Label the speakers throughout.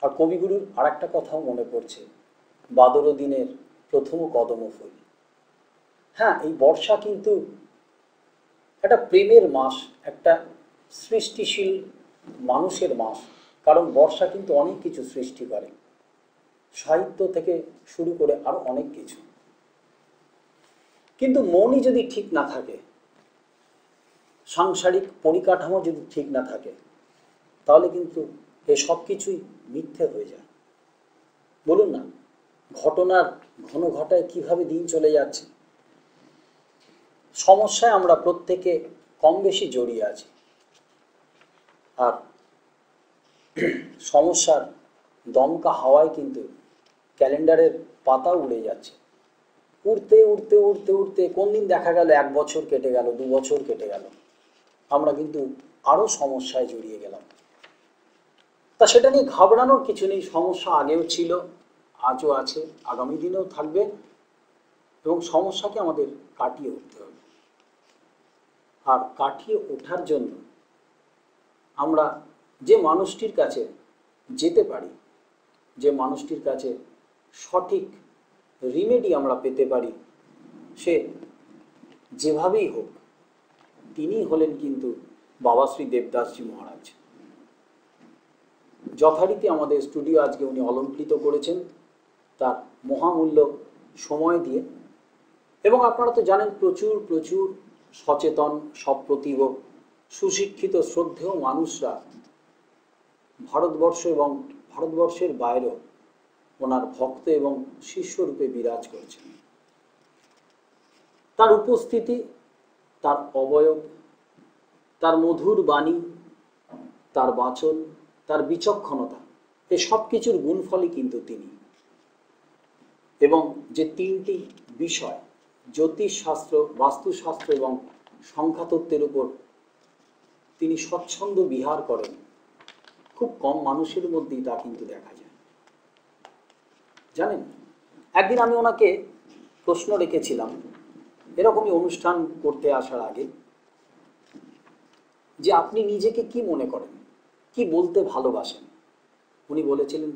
Speaker 1: আর কবিগুরুর আর একটা কথাও মনে পড়ছে, বাদর দিনের প্রথম কদম ফুল। হ্যাঁ, এই বর্ষা কিন্তু একটা প্রেমের মাস, একটা সৃষ্টিশীল মানুষের মাস। কারণ বর্ষা কিন্তু অনেক কিছু সৃষ্টি করে, সাহিত্য থেকে শুরু করে আরো অনেক কিছু। কিন্তু মনই যদি ঠিক না থাকে, সাংসারিক পরিকাঠামো যদি ঠিক না থাকে, তাহলে কিন্তু এসব কিছুই মিথ্যে হয়ে যায়। বলুন না, ঘটনার ঘন ঘটায় কিভাবে দিন চলে যাচ্ছে। সমস্যায় আমরা প্রত্যেকে কম বেশি জড়িয়ে আছি, আর সমস্যার দমকা হাওয়ায় কিন্তু ক্যালেন্ডারের পাতা উড়ে যাচ্ছে। উড়তে উড়তে উড়তে উড়তে কোন দিন দেখা গেল 1 বছর কেটে গেল, 2 বছর কেটে গেল, আমরা কিন্তু আরো সমস্যায় জড়িয়ে গেলাম। তা সেটা নিয়ে ঘাবড়ানোর কিছু নেই। সমস্যা আগেও ছিল, আজও আছে, আগামী দিনেও থাকবে, এবং সমস্যাকে আমাদের কাটিয়ে উঠতে হবে। আর কাটিয়ে ওঠার জন্য আমরা যে মানুষটির কাছে যেতে পারি, যে মানুষটির কাছে সঠিক রিমেডি আমরা পেতে পারি, সে যেভাবেই হোক, তিনি হলেন কিন্তু বাবা শ্রী দেবদাসজি মহারাজ। যথারীতি আমাদের স্টুডিও আজকে উনি অলঙ্কৃত করেছেন তার মহামূল্য সময় দিয়ে। এবং আপনারা তো জানেন, প্রচুর প্রচুর সচেতন, সপ্রতিভ, সুশিক্ষিত, শ্রদ্ধেয় মানুষরা ভারতবর্ষ এবং ভারতবর্ষের বাইরেও ওনার ভক্ত এবং শিষ্যরূপে বিরাজ করছেন। তার উপস্থিতি, তার অবয়ব, তার মধুর বাণী, তার বাচন, তার বিচক্ষণতা, এই সব কিছুর গুণফলই কিন্তু তিনি। এবং যে 3টি বিষয়, জ্যোতিষশাস্ত্র, বাস্তুশাস্ত্র এবং সংখ্যাতত্ত্বের উপর তিনি স্বচ্ছন্দ বিহার করেন, খুব কম মানুষের মধ্যেই তা কিন্তু দেখা যায়। জানেন, একদিন আমি ওনাকে প্রশ্ন রেখেছিলাম এরকমই অনুষ্ঠান করতে আসার আগে, যে আপনি নিজেকে কি মনে করেন, কি বলতে ভালোবাসেন। উনি বলেছিলেন,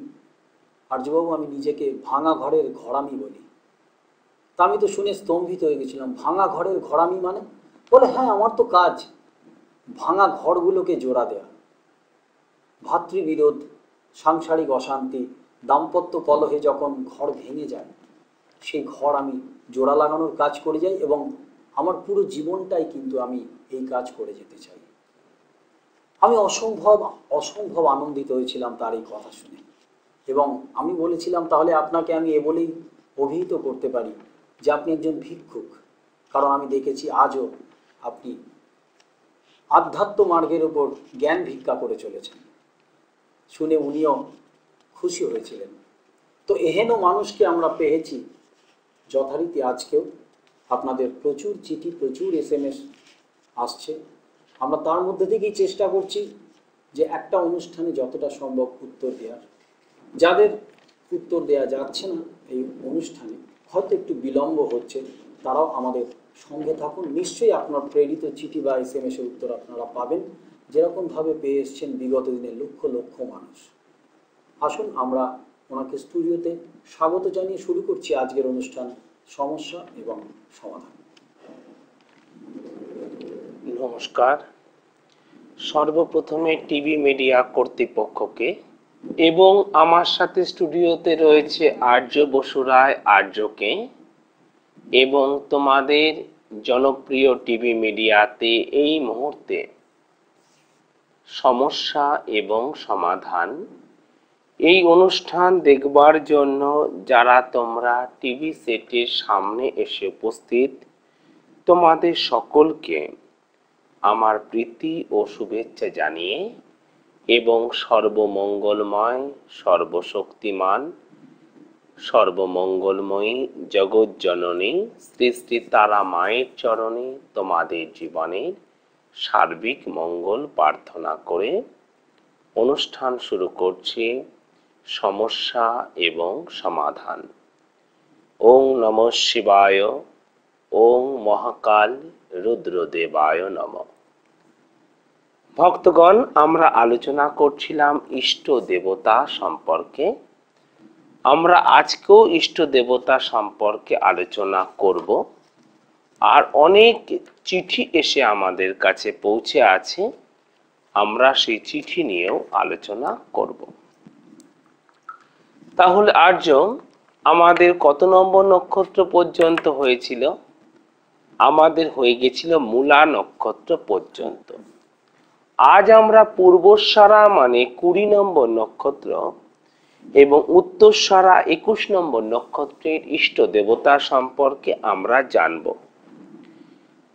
Speaker 1: আর্যবাবু, আমি নিজেকে ভাঙা ঘরের ঘরামি বলি। তা আমি তো শুনে স্তম্ভিত হয়ে গেছিলাম। ভাঙা ঘরের ঘরামি মানে? বলে, হ্যাঁ, আমার তো কাজ ভাঙা ঘরগুলোকে জোড়া দেয়া। ভাতৃবিরোধ, সাংসারিক অশান্তি, দাম্পত্য কলহে যখন ঘর ভেঙে যায়, সেই ঘর আমি জোড়া লাগানোর কাজ করে যাই, এবং আমার পুরো জীবনটাই কিন্তু আমি এই কাজ করে যেতে চাই। আমি অসম্ভব অসম্ভব আনন্দিত হয়েছিলাম তার এই কথা শুনে। এবং আমি বলেছিলাম, তাহলে আপনাকে আমি এ বলেই অভিহিত করতে পারি যে আপনি একজন ভিক্ষুক। কারণ আমি দেখেছি আজও আপনি আধ্যাত্ম মার্গের উপর জ্ঞান ভিক্ষা করে চলেছেন। শুনে উনিও খুশি হয়েছিলেন। তো এহেন মানুষকে আমরা পেয়েছি যথারীতি। আজকেও আপনাদের প্রচুর চিঠি, প্রচুর SMS আসছে। আমরা তার মধ্যে থেকেই চেষ্টা করছি যে একটা অনুষ্ঠানে যতটা সম্ভব উত্তর দেওয়ার। যাদের উত্তর দেওয়া যাচ্ছে না এই অনুষ্ঠানে, হয়তো একটু বিলম্ব হচ্ছে, তারাও আমাদের সঙ্গে থাকুন। নিশ্চয়ই আপনার প্রেরিত চিঠি বা SMS-এর উত্তর আপনারা পাবেন, যেরকমভাবে পেয়ে এসছেন বিগত দিনে লক্ষ লক্ষ মানুষ। আসুন আমরা ওনাকে স্টুডিওতে স্বাগত জানিয়ে শুরু করছি আজকের অনুষ্ঠান, সমস্যা এবং সমাধান।
Speaker 2: নমস্কার। সর্বপ্রথমে টিভি মিডিয়া কর্তৃপক্ষকে এবং আমার সাথে স্টুডিওতে রয়েছে আর্য বসু রায় আর্যকে, এবং তোমাদের জনপ্রিয় টিভি মিডিয়াতে এই মুহূর্তে সমস্যা এবং সমাধান এই অনুষ্ঠান দেখবার জন্য যারা তোমরা টিভি সেটের সামনে এসে উপস্থিত, তোমাদের সকলকে আমার প্রীতি ও শুভেচ্ছা জানিয়ে এবং সর্বমঙ্গলময়, সর্বশক্তিমান, সর্বমঙ্গলময়ী জগৎজননী শ্রী শ্রী তারা মায়ের চরণে তোমাদের জীবনের সার্বিক মঙ্গল প্রার্থনা করে অনুষ্ঠান শুরু করছি সমস্যা এবং সমাধান। ওং নমঃ শিবায়, ওং মহাকাল রুদ্রদেবায় নমঃ। ভক্তগণ, আমরা আলোচনা করছিলাম ইষ্ট দেবতা সম্পর্কে। আমরা আজকেও ইষ্ট দেবতা সম্পর্কে আলোচনা করব। আর অনেক চিঠি এসে আমাদের কাছে পৌঁছে আছে, আমরা সেই চিঠি নিয়েও আলোচনা করব। তাহলে আর্য, আমাদের কত নম্বর নক্ষত্র পর্যন্ত হয়েছিল? আমাদের হয়ে গেছিল মূলা নক্ষত্র পর্যন্ত। আজ আমরা পূর্বস্বরা মানে 20 নম্বর নক্ষত্র এবং উত্তরস্বরা 21 নম্বর নক্ষত্রের ইষ্ট দেবতা সম্পর্কে আমরা জানব।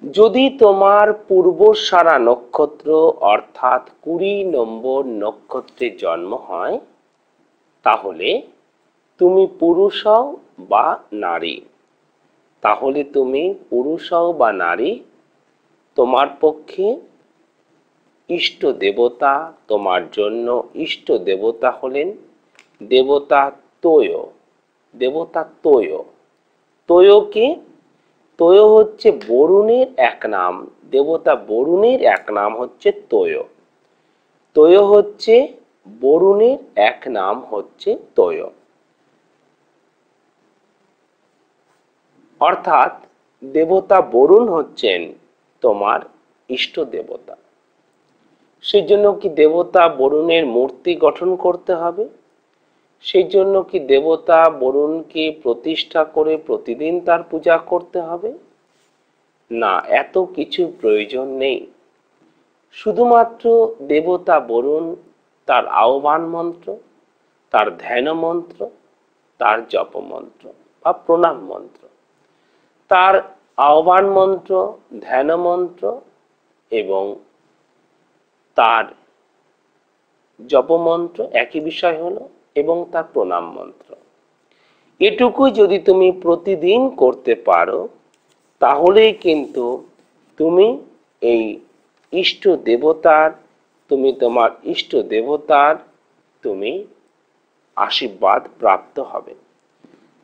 Speaker 2: যদি তোমার পূর্বস্বরা নক্ষত্র অর্থাৎ 20 নম্বর নক্ষত্রে জন্ম হয়, তাহলে তুমি পুরুষ হও বা নারী। তাহলে তুমি পুরুষ হও বা নারী, তোমার পক্ষে ইষ্ট দেবতা, তোমার জন্য ইষ্ট দেবতা হলেন দেবতা তোয়। দেবতা তোয়। তোয়কে, তোয় হচ্ছে বরুণের এক নাম। দেবতা বরুণের এক নাম হচ্ছে তোয়। তোয় হচ্ছে বরুণের এক নাম হচ্ছে তোয়। অর্থাৎ দেবতা বরুণ হচ্ছেন তোমার ইষ্ট দেবতা। সেই জন্য কি দেবতা বরুণের মূর্তি গঠন করতে হবে? সেই জন্য কি দেবতা বরুণকে প্রতিষ্ঠা করে প্রতিদিন তার পূজা করতে হবে? না, এত কিছু প্রয়োজন নেই। শুধুমাত্র দেবতা বরুণ, তার আহ্বান মন্ত্র, তার ধ্যান মন্ত্র, তার জপ মন্ত্র বা প্রণাম মন্ত্র, তার আহ্বান মন্ত্র, ধ্যান মন্ত্র এবং তার জপমন্ত্র একই বিষয় হলো, এবং তার প্রণাম মন্ত্র। এটুকুই যদি তুমি প্রতিদিন করতে পারো, তাহলেই কিন্তু তুমি এই ইষ্ট দেবতার, তুমি তোমার ইষ্ট দেবতার তুমি আশীর্বাদ প্রাপ্ত হবে।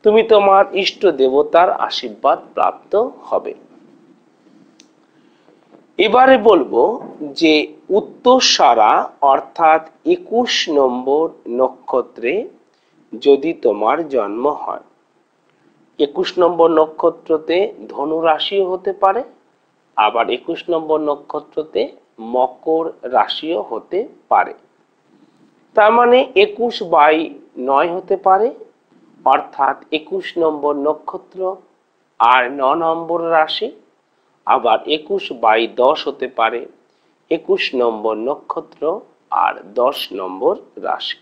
Speaker 2: তুমি তোমার ইষ্ট দেবতার আশীর্বাদ প্রাপ্ত হবে। এবারে বলবো যে উত্তরস্বরা অর্থাৎ 21 নম্বর নক্ষত্রে যদি তোমার জন্ম হয়, 21 নম্বর নক্ষত্রতে ধনু রাশিও হতে পারে, আবার 21 নম্বর নক্ষত্রতে মকর রাশিও হতে পারে। তার মানে 21/9 হতে পারে, অর্থাৎ 21 নম্বর নক্ষত্র আর 9 নম্বর রাশি। আবার 21/10 হতে পারে, 21 নম্বর নক্ষত্র আর 10 নম্বর রাশি।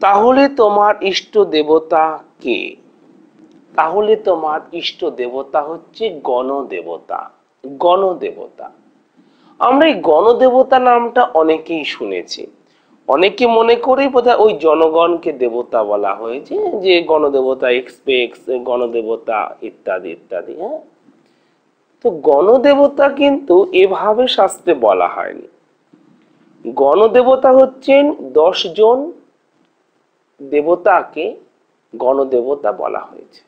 Speaker 2: তাহলে তোমার ইষ্ট দেবতা কে? তাহলে তোমার ইষ্ট দেবতা হচ্ছে গণদেবতা। গণদেবতা। আমরা এই গণদেবতা নামটা অনেকেই শুনেছি। অনেকে মনে করে বোধহয় ওই জনগণকে দেবতা বলা হয়েছে, যে গণদেবতা এক্সপেক্স, গণদেবতা ইত্যাদি ইত্যাদি। হ্যাঁ, তো গণদেবতা কিন্তু এভাবে শাস্ত্রে বলা হয়নি। গণদেবতা হচ্ছেন 10 জন দেবতাকে গণদেবতা বলা হয়েছে।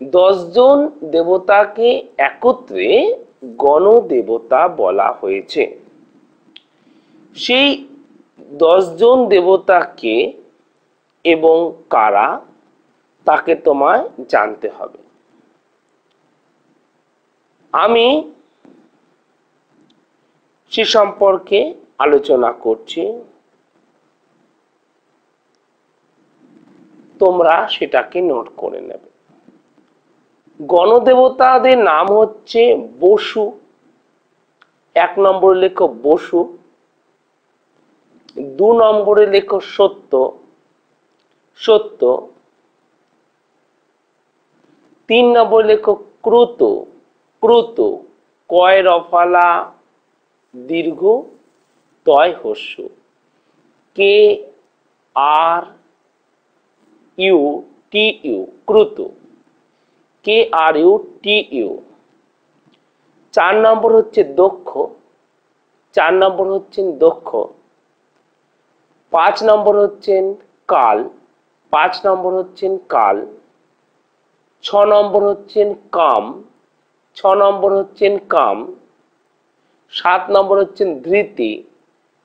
Speaker 2: 10 জন দেবতাকে একত্রে গণদেবতা বলা হয়েছে। সেই 10 জন দেবতাকে এবং কারা, তাকে তোমায় জানতে হবে। আমি সে সম্পর্কে আলোচনা করছি, তোমরা সেটাকে নোট করে নেবে। গণদেবতাদের নাম হচ্ছে বসু। 1 নম্বরে লেখো বসু, 2 নম্বরে লেখো সত্য, সত্য, 3 নম্বরে লেখো ক্রুত, ক্রুত, কয় রফালা দীর্ঘ তয় হস্য, K R U T U, ক্রুত, K R U T U. 4 নম্বর হচ্ছে দক্ষ, 4 নম্বর হচ্ছেন দক্ষ। 5 নম্বর হচ্ছেন কাল, 5 নম্বর হচ্ছেন কাল। 6 নম্বর হচ্ছেন কাম, 6 নম্বর হচ্ছেন কাম। 7 নম্বর হচ্ছেন ধৃতি,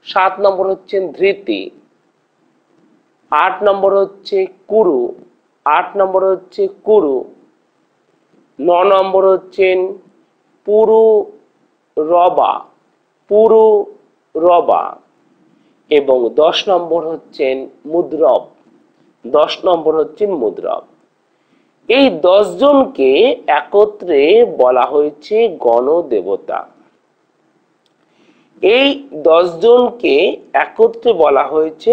Speaker 2: 7 নম্বর হচ্ছেন ধৃতি, 8 নম্বর হচ্ছে কুরু, 8 নম্বর হচ্ছে কুরু, 9 নম্বর হচ্ছেন পুরু রবা, পুরু রবা, এবং 10 নম্বর হচ্ছেন মুদ্রব, 10 নম্বর হচ্ছেন মুদ্রব। এই 10 জনকে একত্রে বলা হয়েছে গণদেবতা। এই 10 জনকে একত্রে বলা হয়েছে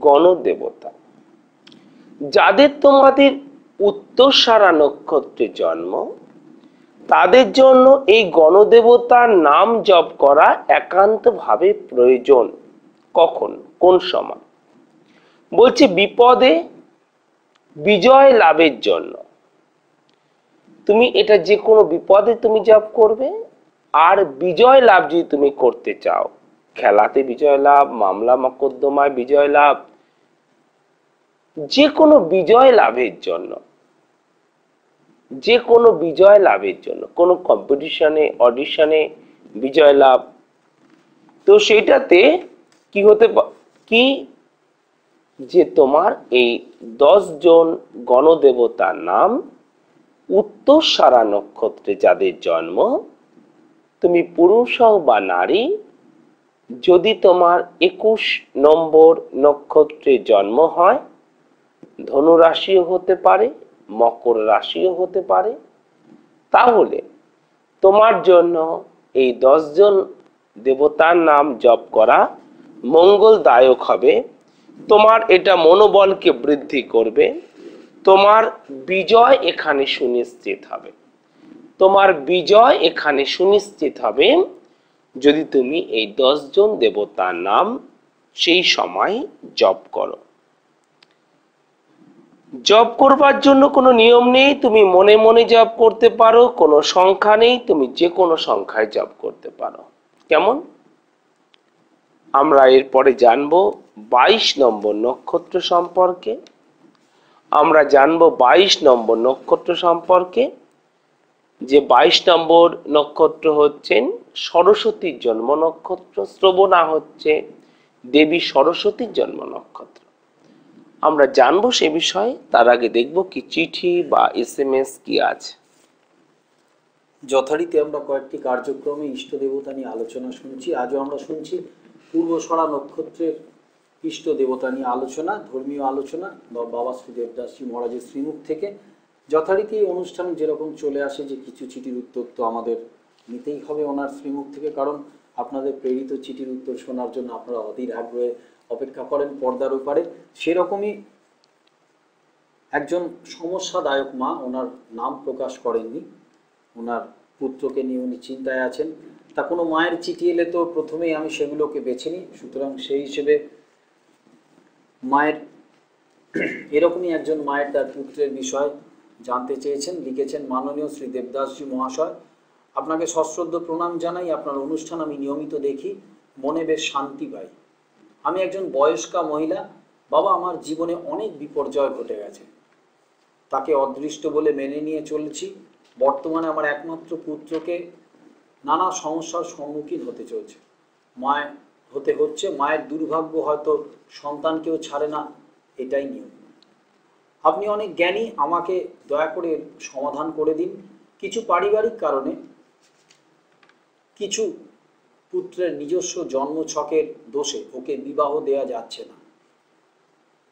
Speaker 2: গণদেবতা। যাদের তোমাদের উত্তরসারা নক্ষত্রে জন্ম, তাদের জন্য এই গণদেবতার নাম জপ করা একান্তভাবে প্রয়োজন। কখন, কোন সময়? বলছে বিপদে বিজয় লাভের জন্য। তুমি এটা যে কোনো বিপদে তুমি জপ করবে। আর বিজয় লাভ যদি তুমি করতে চাও, খেলাতে বিজয় লাভ, মামলা মোকদ্দমায় বিজয় লাভ, যে কোনো বিজয় লাভের জন্য, যে কোনো বিজয় লাভের জন্য, কোনো কম্পিটিশনে, অডিশনে বিজয় লাভ, তো সেটাতে কি হতে কি যে তোমার এই 10 জন গণদেবতার নাম উত্তরসারা নক্ষত্রে যাদের জন্ম, তুমি পুরুষ হও বা নারী, যদি তোমার 21 নম্বর নক্ষত্রে জন্ম হয়, ধনু রাশিও হতে পারে, মকর রাশিও হতে পারে, তাহলে তোমার জন্য এই 10 জন দেবতার নাম জপ করা মঙ্গলদায়ক হবে। তোমার এটা মনোবলকে বৃদ্ধি করবে, তোমার বিজয় এখানে সুনিশ্চিত হবে, তোমার বিজয় এখানে সুনিশ্চিত হবে যদি তুমি এই 10 জন দেবতার নাম সেই সময় জপ করো। জপ করবার জন্য কোনো নিয়ম নেই, তুমি মনে মনে জপ করতে পারো, কোনো সংখ্যা নেই, তুমি যে কোনো সংখ্যায় জপ করতে পারো। কেমন? আমরা এরপরে জানবো 22 নম্বর নক্ষত্র সম্পর্কে। আমরা জানবো 22 নম্বর নক্ষত্র সম্পর্কে, যে 22 নম্বর নক্ষত্র হচ্ছেন সরস্বতীর জন্ম নক্ষত্র। শ্রবণা হচ্ছে দেবী সরস্বতীর জন্ম নক্ষত্র। আমরা জানবো সে বিষয়ে। তার আগে দেখব কি চিঠি বা SMS কি আছে।
Speaker 1: যথারীতি আমরা কয়েকটি কার্যক্রমে ইষ্ট দেবতা নিয়ে আলোচনা শুনছি। আজও আমরা শুনছি পূর্বসরা নক্ষত্রের ইষ্ট দেবতা নিয়ে আলোচনা, ধর্মীয় আলোচনা বা বাবা শ্রী দেবদাসজি মহারাজের শ্রীমুখ থেকে। যথারীতি এই অনুষ্ঠানে যেরকম চলে আসে যে কিছু চিঠির উত্তর তো আমাদের নিতেই হবে ওনার শ্রীমুখ থেকে, কারণ আপনাদের প্রেরিত চিঠির উত্তর শোনার জন্য আপনারা অধীর আগ্রহে অপেক্ষা করেন পর্দার উপরে। সেরকমই একজন সমস্যাদায়ক মা, ওনার নাম প্রকাশ করেননি, ওনার পুত্রকে নিয়ে উনি চিন্তায় আছেন। তা কোনো মায়ের চিঠি এলে তো প্রথমেই আমি সেগুলোকে বেছে নিই। সুতরাং সেই হিসেবে মায়ের এরকমই একজন মায়ের তার পুত্রের বিষয় জানতে চেয়েছেন, লিখেছেন, মাননীয় শ্রী দেবদাসজি মহাশয়, আপনাকে সশ্রদ্ধ প্রণাম জানাই। আপনার অনুষ্ঠান আমি নিয়মিত দেখি, মনে বেশ শান্তি পাই। আমি একজন বয়স্কা মহিলা। বাবা, আমার জীবনে অনেক বিপর্যয় ঘটে গেছে, তাকে অদৃষ্ট বলে মেনে নিয়ে চলছি। বর্তমানে আমার একমাত্র পুত্রকে নানা সমস্যার সম্মুখীন হতে চলছে, মায়ের দুর্ভাগ্য হয়তো সন্তানকেও ছাড়ে না, এটাই নিয়ম। আপনি অনেক জ্ঞানী, আমাকে দয়া করে সমাধান করে দিন। কিছু পারিবারিক কারণে কিছু পুত্রের নিজস্ব জন্মছকের দোষে ওকে বিবাহ দেয়া যাচ্ছে না।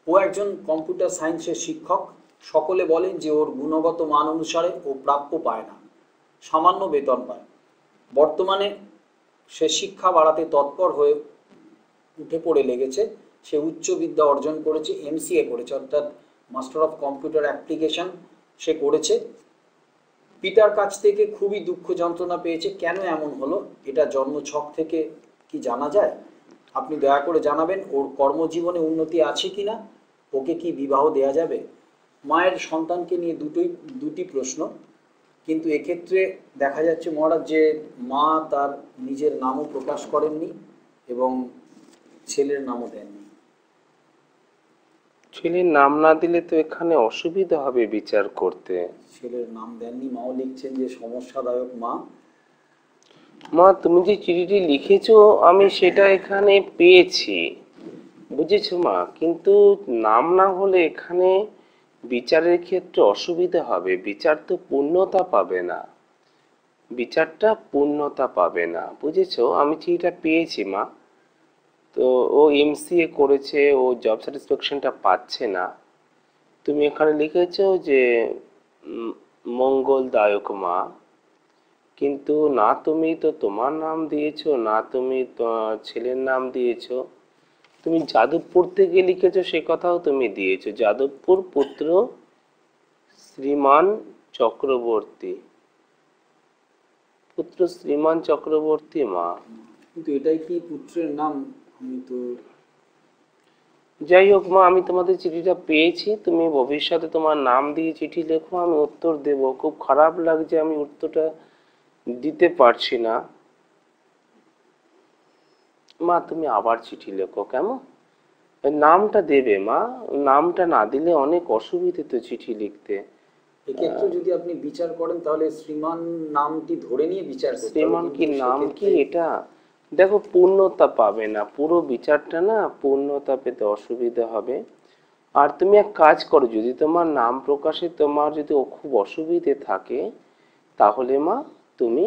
Speaker 1: ও একজন কম্পিউটার সায়েন্সের শিক্ষক। সকলে বলেন যে ওর গুণগত মান অনুসারে ও প্রাপ্য পায় না, সামান্য বেতন পায়। বর্তমানে সে শিক্ষা বাড়াতে তৎপর হয়ে উঠে পড়ে লেগেছে। সে উচ্চ বিদ্যা অর্জন করেছে, MCA করেছে, অর্থাৎ মাস্টার অফ কম্পিউটার অ্যাপ্লিকেশন সে করেছে। পিতার কাছ থেকে খুবই দুঃখ যন্ত্রণা পেয়েছে। কেন এমন হলো, এটা জন্মছক থেকে কি জানা যায়? আপনি দয়া করে জানাবেন। ওর কর্মজীবনে উন্নতি আছে কিনা, ওকে কি বিবাহ দেয়া যাবে? মায়ের সন্তানকে নিয়ে দুটি প্রশ্ন, কিন্তু এক্ষেত্রে দেখা যাচ্ছে মহারাজ যে মা তার নিজের নামও প্রকাশ করেননি এবং ছেলের নামও দেননি।
Speaker 2: ছেলের নাম না দিলে তো এখানে অসুবিধা হবে বিচার করতে।
Speaker 1: ছেলের নাম দেননি, মাও লিখছেন যে সমস্যাদায়ক মা।
Speaker 2: মা তুমি যে চিঠিটি লিখেছো আমি সেটা এখানে পেয়েছি, বুঝেছো মা, কিন্তু নাম না হলে এখানে বিচারের ক্ষেত্রে অসুবিধা হবে, বিচার তো পূর্ণতা পাবে না, বিচারটা পূর্ণতা পাবে না, বুঝেছো। আমি চিঠিটা পেয়েছি মা। তো ও এমসিএ করেছে, ও জব স্যাটিসফ্যাকশনটা পাচ্ছে না। তুমি এখানে লিখেছো যে উম, মঙ্গলদায়ক মা, কিন্তু না তুমি তো তোমার নাম দিয়েছো, না তুমি ছেলের নাম দিয়েছো। তুমি যাদবপুর থেকে লিখেছো সে কথাও তুমি দিয়েছো, যাদবপুর পুত্র শ্রীমান চক্রবর্তী, পুত্র শ্রীমান চক্রবর্তী মা।
Speaker 1: কিন্তু এটাই কি পুত্রের নাম? আমি তো
Speaker 2: যাই হোক মা, আমি তোমাদের চিঠিটা পেয়েছি, তুমি ভবিষ্যতে তোমার নাম দিয়ে চিঠি লেখো, আমি উত্তর দেব। খুব খারাপ লাগছে আমি উত্তরটা দিতে পারছি না। মা তুমি আবার চিঠি লেখো কেমন, নামটা দেবে মা, নামটা না দিলে অনেক অসুবিধে তো চিঠি লিখতে।
Speaker 1: এক্ষেত্রে যদি আপনি বিচার করেন তাহলে শ্রীমান নামটি ধরে নিয়ে বিচার করতে হবে,
Speaker 2: শ্রীমান কি
Speaker 1: কিন্তু
Speaker 2: নাম কি
Speaker 1: সেক্ষেত্রে
Speaker 2: এটা, দেখো পূর্ণতা পাবে না, পুরো বিচারটা না পূর্ণতা পেতে অসুবিধা হবে। আর তুমি এক কাজ করো, যদি তোমার নাম প্রকাশে তোমার যদি খুব অসুবিধে থাকে, তাহলে মা তুমি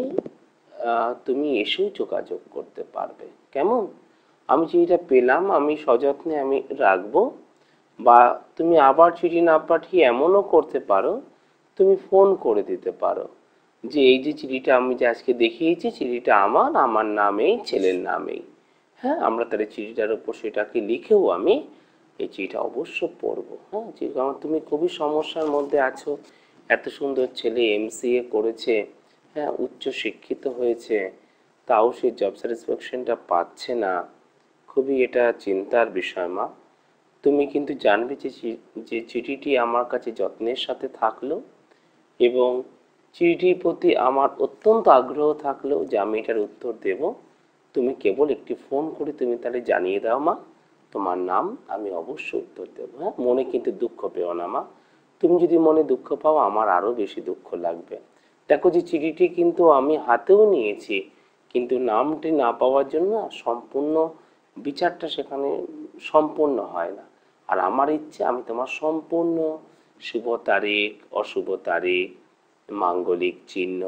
Speaker 2: তুমি এসেও যোগাযোগ করতে পারবে কেমন। আমি চিঠিটা পেলাম, আমি সযত্নে আমি রাখবো। বা তুমি আবার চিঠি না পাঠিয়ে এমনও করতে পারো, তুমি ফোন করে দিতে পারো যে এই যে চিঠিটা আমি যে আজকে দেখিয়েছি, চিঠিটা আমার আমার নামেই, ছেলের নামেই। হ্যাঁ, আমরা তাহলে চিঠিটার উপর সেটাকে লিখেও আমি এই চিঠিটা অবশ্য পড়বো। হ্যাঁ, যেহেতু আমার তুমি খুবই সমস্যার মধ্যে আছো, এত সুন্দর ছেলে এমসিএ করেছে, হ্যাঁ উচ্চ শিক্ষিত হয়েছে, তাও সে জব স্যাটিসফ্যাকশনটা পাচ্ছে না, খুবই এটা চিন্তার বিষয় মা। তুমি কিন্তু জানবে যে যে চিঠিটি আমার কাছে যত্নের সাথে থাকলো, এবং চিঠির প্রতি আমার অত্যন্ত আগ্রহ থাকলেও যে আমি এটার উত্তর দেব, তুমি কেবল একটি ফোন করে তুমি তাহলে জানিয়ে দাও মা তোমার নাম, আমি অবশ্যই উত্তর দেবো। হ্যাঁ, মনে কিন্তু দুঃখ পেও না মা, তুমি যদি মনে দুঃখ পাও আমার আরো বেশি দুঃখ লাগবে। দেখো যে চিঠিটি কিন্তু আমি হাতেও নিয়েছি, কিন্তু নামটি না পাওয়ার জন্য সম্পূর্ণ বিচারটা সেখানে সম্পূর্ণ হয় না। আর আমার ইচ্ছে আমি তোমার সম্পূর্ণ শুভ তারিখ, অশুভ তারিখ, মাঙ্গলিক চিহ্ন,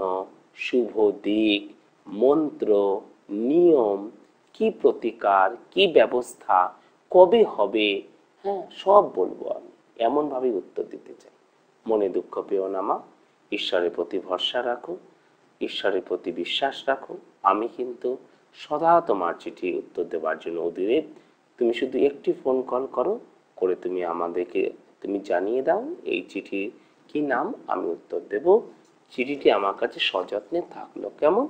Speaker 2: শুভ দিক, মন্ত্র, নিয়ম, কি প্রতিকার, কি ব্যবস্থা, কবে হবে, হ্যাঁ সব বলবো আমি, এমনভাবেই উত্তর দিতে চাই। মনে দুঃখ পেও না মা, ঈশ্বরের প্রতি ভরসা রাখো, ঈশ্বরের প্রতি বিশ্বাস রাখো। আমি কিন্তু সদা তোমার চিঠি উত্তর দেওয়ার জন্য অধীর। তুমি শুধু একটি ফোন কল করো, করে তুমি আমাদেরকে তুমি জানিয়ে দাও এই চিঠি কি নাম, আমি উত্তর দেব। চিঠিটি আমার কাছে সযত্নে থাকলো কেমন।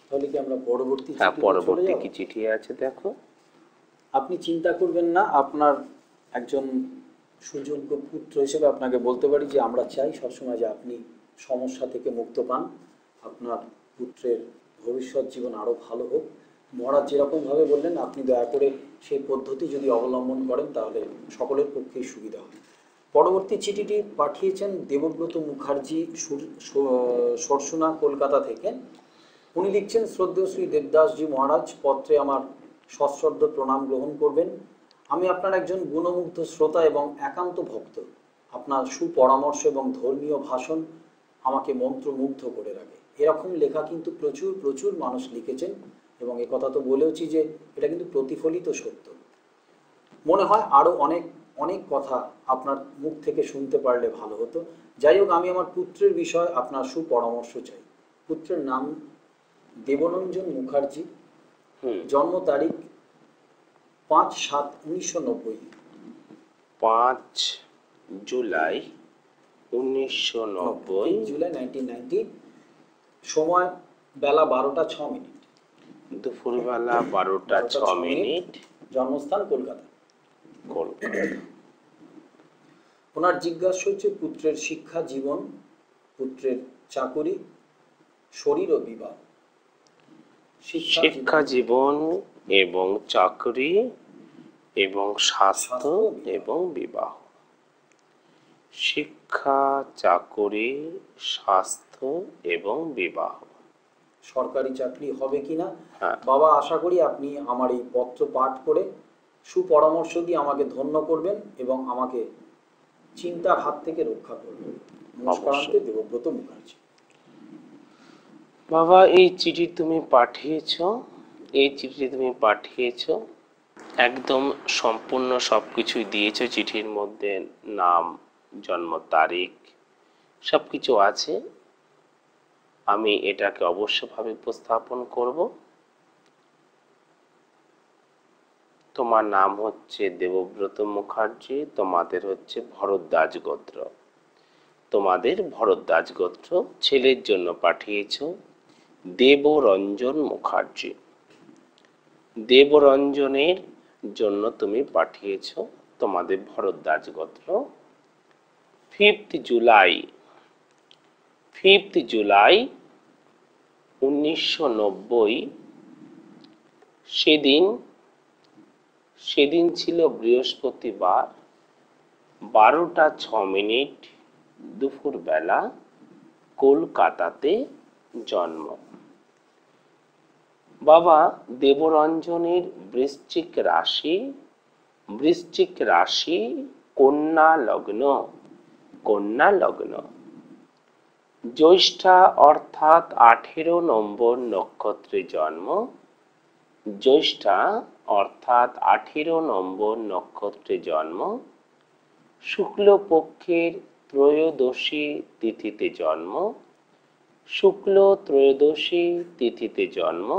Speaker 1: তাহলে কি আমরা পরবর্তী
Speaker 2: হ্যাঁ,
Speaker 1: চিঠিতে চলে
Speaker 2: পরবর্তী
Speaker 1: যাব?
Speaker 2: কি চিঠি আছে দেখো।
Speaker 1: আপনি চিন্তা করবেন না, আপনার একজন সুযোগ্য পুত্র হিসেবে আপনাকে বলতে পারি যে আমরা চাই সবসময় যে আপনি সমস্যা থেকে মুক্ত পান, আপনার পুত্রের ভবিষ্যৎ জীবন আরও ভালো হোক। মহারাজ যেরকমভাবে বললেন আপনি দয়া করে সেই পদ্ধতি যদি অবলম্বন করেন তাহলে সকলের পক্ষেই সুবিধা হয়। পরবর্তী চিঠিটি পাঠিয়েছেন দেবব্রত মুখার্জি, সরসুনা, কলকাতা থেকে। উনি লিখছেন, শ্রদ্ধেয় শ্রী দেবদাসজি মহারাজ, পত্রে আমার সশ্রদ্ধ প্রণাম গ্রহণ করবেন। আমি আপনার একজন গুণমুগ্ধ শ্রোতা এবং একান্ত ভক্ত। আপনার সুপরামর্শ এবং ধর্মীয় ভাষণ আমাকে মন্ত্রমুগ্ধ করে রাখে। এরকম লেখা কিন্তু প্রচুর প্রচুর মানুষ লিখেছেন, এবং একথা তো বলেওছি যে এটা কিন্তু প্রতিফলিত সত্য। মনে হয় আরও অনেক অনেক কথা আপনার মুখ থেকে শুনতে পারলে ভালো হতো। যাই হোক, আমি আমার পুত্রের বিষয়ে আপনার সুপরামর্শ চাই। পুত্রের নাম দেবনঞ্জন মুখার্জি, জন্ম তারিখ 5/7/1990।
Speaker 2: 5 জুলাই 1990।
Speaker 1: জুলাই 1990। সময় বেলা 12টা 6 মিনিট,
Speaker 2: দুপুরবেলা 12টা 6 মিনিট।
Speaker 1: জন্মস্থান কলকাতা।
Speaker 2: কলকাতা।
Speaker 1: ওনার জিজ্ঞাসা হচ্ছে পুত্রের শিক্ষা জীবন, পুত্রের চাকুরি, শরীর ও বিবাহ।
Speaker 2: শিক্ষা জীবন এবং চাকরি এবং স্বাস্থ্য এবং বিবাহ। শিক্ষা, চাকরি, স্বাস্থ্য এবং বিবাহ।
Speaker 1: সরকারি চাকরি হবে কিনা।
Speaker 2: হ্যাঁ।
Speaker 1: বাবা, আশা করি আপনি আমার এই পত্র পাঠ করে সুপরামর্শ দিয়ে আমাকে ধন্য করবেন এবং আমাকে চিন্তার হাত থেকে রক্ষা করবেন। নমস্কারান্তে, দেবব্রত মুখার্জি।
Speaker 2: বাবা, এই চিঠি তুমি পাঠিয়েছো, একদম সম্পূর্ণ সবকিছুই দিয়েছো। চিঠির মধ্যে নাম, জন্ম তারিখ সবকিছু আছে। আমি এটাকে অবশ্যভাবে উপস্থাপন করব। তোমার নাম হচ্ছে দেবব্রত মুখার্জি, তোমাদের হচ্ছে ভরদ্বাজ গোত্র। তোমাদের ভরদ্বাজ গোত্র। ছেলের জন্য পাঠিয়েছো দেবরঞ্জন মুখার্জি। দেবরঞ্জনের জন্য তুমি পাঠিয়েছো তোমাদের ভরদ্বাজ গোত্র। 5th জুলাই 1990, সেদিন ছিল বৃহস্পতিবার, 12টা 6 মিনিট দুপুরবেলা, কলকাতাতে জন্ম। বাবা, দেবরঞ্জনের বৃশ্চিক রাশি, কন্যা লগ্ন। জ্যৈষ্ঠা অর্থাৎ 18 নম্বর নক্ষত্রে জন্ম। শুক্লপক্ষের ত্রয়োদশী তিথিতে জন্ম।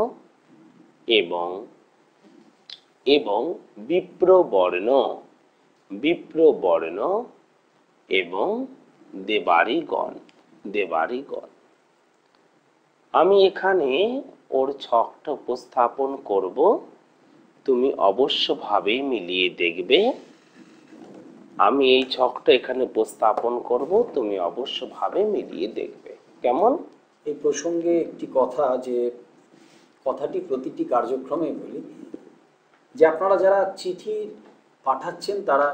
Speaker 2: এবং বিপ্রবর্ণ এবং দেবাড়িগণ। আমি এখানে ওর ছকটা উপস্থাপন করব, তুমি অবশ্যভাবে মিলিয়ে দেখবে। আমি এই ছকটা এখানে উপস্থাপন করব, তুমি অবশ্যভাবে মিলিয়ে দেখবে। কেমন?
Speaker 1: এই প্রসঙ্গে একটি কথা, যে কথাটি প্রতিটি কার্যক্রমে বলি, যে আপনারা যারা চিঠি পাঠাচ্ছেন তারা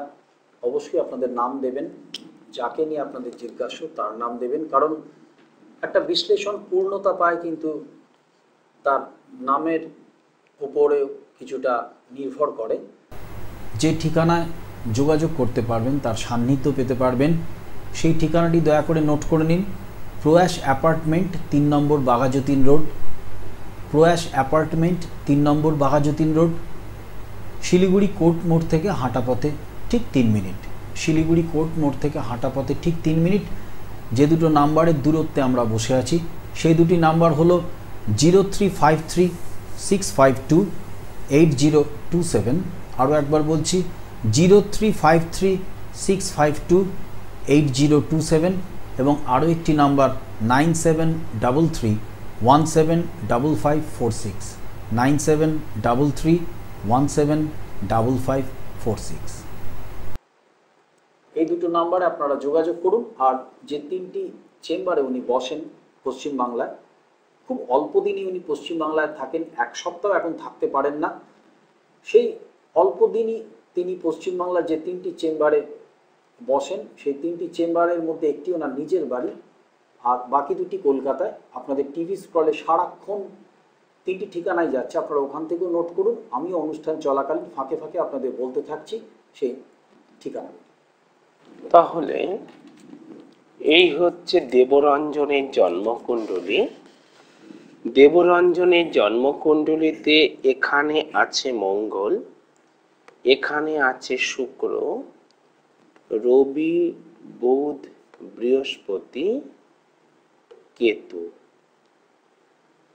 Speaker 1: অবশ্যই আপনাদের নাম দেবেন, যাকে নিয়ে আপনাদের জিজ্ঞাসা তার নাম দেবেন, কারণ একটা বিশ্লেষণ পূর্ণতা পায় কিন্তু তার নামের উপরে কিছুটা নির্ভর করে। যে ঠিকানায় যোগাযোগ করতে পারবেন, তার সান্নিধ্য পেতে পারবেন, সেই ঠিকানাটি দয়া করে নোট করে নিন। প্রয়াস অ্যাপার্টমেন্ট, 3 নম্বর বাঘাযতীন রোড, প্রয়াস অ্যাপার্টমেন্ট, 3 নম্বর বাঘাযতীন রোড, শিলিগুড়ি কোর্ট মোড় থেকে হাঁটা পথে ঠিক 3 মিনিট। শিলিগুড়ি কোর্ট মোড় থেকে হাঁটা পথে ঠিক 3 মিনিট। যে দুটো নাম্বারের দূরত্বে আমরা বসে আছি সেই দুটি নাম্বার হলো 0353652827। আরও একবার বলছি, 0353652827, এবং আরও একটি নাম্বার 9733175546, 9733175546। এই দুটো নাম্বারে আপনারা যোগাযোগ করুন। আর যে 3টি চেম্বারে উনি বসেন পশ্চিমবাংলায়, খুব অল্প দিনই উনি পশ্চিমবাংলায় থাকেন, 1 সপ্তাহ এখন থাকতে পারেন না। সেই অল্প দিনই তিনি পশ্চিমবাংলার যে 3টি চেম্বারে বসেন, সেই 3টি চেম্বারের মধ্যে একটি ওনার নিজের বাড়ি, আর বাকি দুটি কলকাতায়। আপনাদের টিভি স্ক্রলে সারাক্ষণ 3টি ঠিকানায় যাচ্ছে, আপনারা ওখান থেকেও নোট করুন। আমিও অনুষ্ঠান চলাকালীন ফাঁকে ফাঁকে আপনাদের বলতে থাকছি সেই ঠিকানা।
Speaker 2: তাহলে এই হচ্ছে দেবরঞ্জনের জন্মকুণ্ডলী। দেবরঞ্জনের জন্মকুণ্ডলীতে এখানে আছে মঙ্গল, এখানে আছে শুক্র, রবি, বুধ, বৃহস্পতি, কেতু।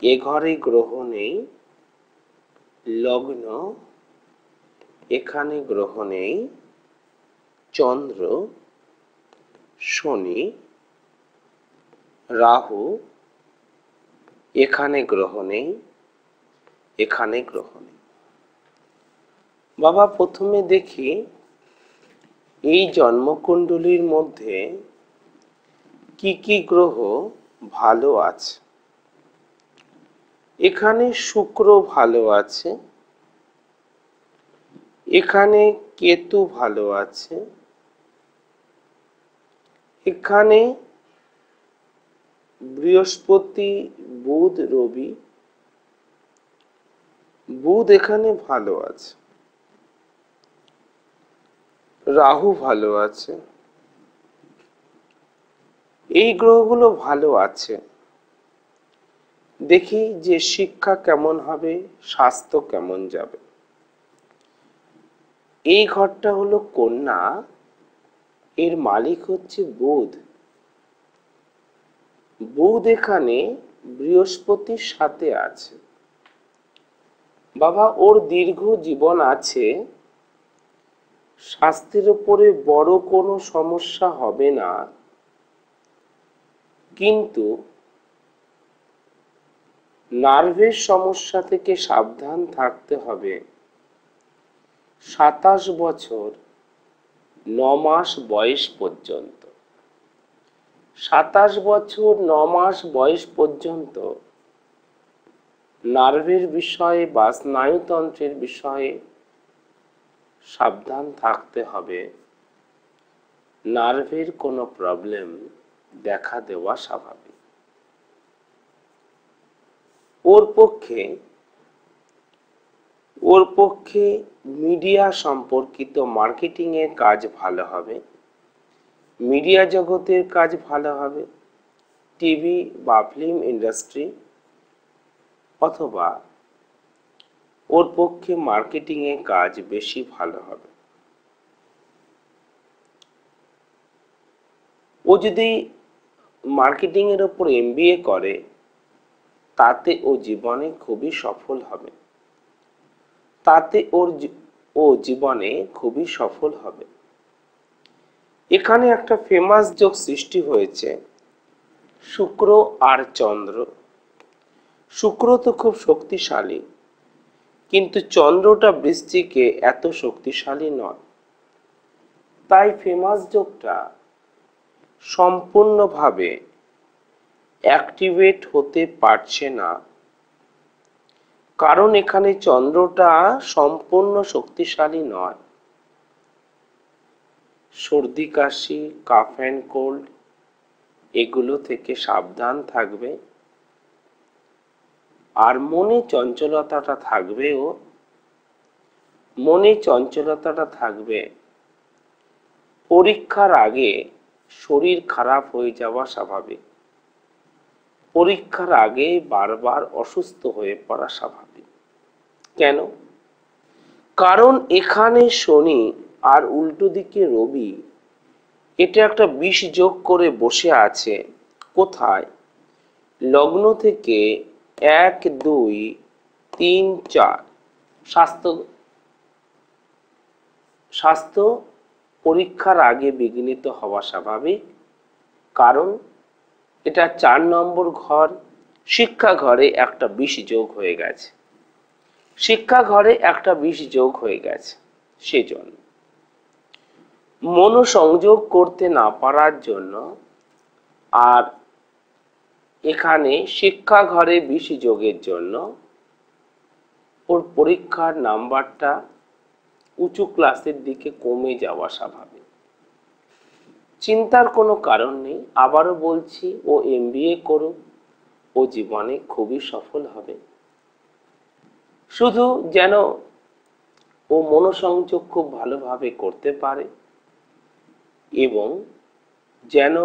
Speaker 2: এ ঘরে গ্রহ নেই। লগ্ন, এখানে গ্রহ নেই। চন্দ্র, শনি, রাহু, এখানে গ্রহ নেই, এখানে গ্রহ নেই। বাবা, প্রথমে দেখি এই জন্মকুণ্ডলীর মধ্যে কি কি গ্রহ ভালো আছে। এখানে শুক্র ভালো আছে, এখানে কেতু ভালো আছে, এখানে বৃহস্পতি, বুধ, রবি। বুধ এখানে ভালো আছে, রাহু ভালো আছে, এই গ্রহগুলো ভালো আছে। দেখি যে শিক্ষা কেমন হবে, স্বাস্থ্য কেমন যাবে। এই ঘরটা হলো কন্যা, এর মালিক হচ্ছে বুধ। বুধ এখানে বৃহস্পতির সাথে আছে। বাবা, ওর দীর্ঘ জীবন আছে, স্বাস্থ্যের উপরে বড় কোনো সমস্যা হবে না, কিন্তু নার্ভের সমস্যা থেকে সাবধান থাকতে হবে। 27 বছর 9 মাস বয়স পর্যন্ত, 27 বছর 9 মাস বয়স পর্যন্ত নার্ভের বিষয়ে বা স্নায়ুতন্ত্রের বিষয়ে সাবধান থাকতে হবে। নার্ভের কোনো প্রবলেম দেখা দেওয়া স্বাভাবিক। ওর পক্ষে মিডিয়া সম্পর্কিত মার্কেটিং এর কাজ ভালো হবে, মিডিয়া জগতের কাজ ভালো হবে, টিভি বা ফিল্ম ইন্ডাস্ট্রি, অথবা ওর পক্ষে মার্কেটিং এর কাজ বেশি ভালো হবে। ও যদি মার্কেটিং এর উপর MBA করে, তাতে ও জীবনে খুবই সফল হবে, এখানে একটা ফেমাস যোগ সৃষ্টি হয়েছে, শুক্র আর চন্দ্র। শুক্র তো খুব শক্তিশালী, কিন্তু চন্দ্রটা বৃশ্চিকে এত শক্তিশালী নয়। তাই ফেমাস যোগটা সম্পূর্ণভাবে অ্যাক্টিভেট হতে পারছে না, কারণ এখানে চন্দ্রটা সম্পূর্ণ শক্তিশালী নয়। সর্দি কাশি, কাফ অ্যান্ড কোল্ড, এগুলো থেকে সাবধান থাকবে। আর মনে চঞ্চলতাটা থাকবে। পরীক্ষার আগে শরীর খারাপ হয়ে যাওয়া স্বাভাবিক, পরীক্ষার আগে বারবার অসুস্থ হয়ে পড়া স্বাভাবিক। কেন? কারণ এখানে শনি আর উল্টো দিকে রবি, এটা একটা বিষ যোগ করে বসে আছে। কোথায়? লগ্ন থেকে 1, 2, 3, 4। স্বাস্থ্য পরীক্ষার আগে বিঘ্নিত হওয়া স্বাভাবিক, কারণ এটা 4 নম্বর ঘর। শিক্ষা ঘরে একটা বিষ যোগ হয়ে গেছে, সেজন্য মনোসংযোগ করতে না পারার জন্য। আর এখানে শিক্ষা ঘরে বিষ যোগের জন্য ওর পরীক্ষার নাম্বারটা উঁচু ক্লাসের দিকে কমে যাওয়া স্বাভাবিক। চিন্তার কোনো কারণ নেই। আবারও বলছি, ও MBA করুক, ও জীবনে খুবই সফল হবে। শুধু যেন ও মনোসংযোগ খুব ভালোভাবে করতে পারে, এবং যেন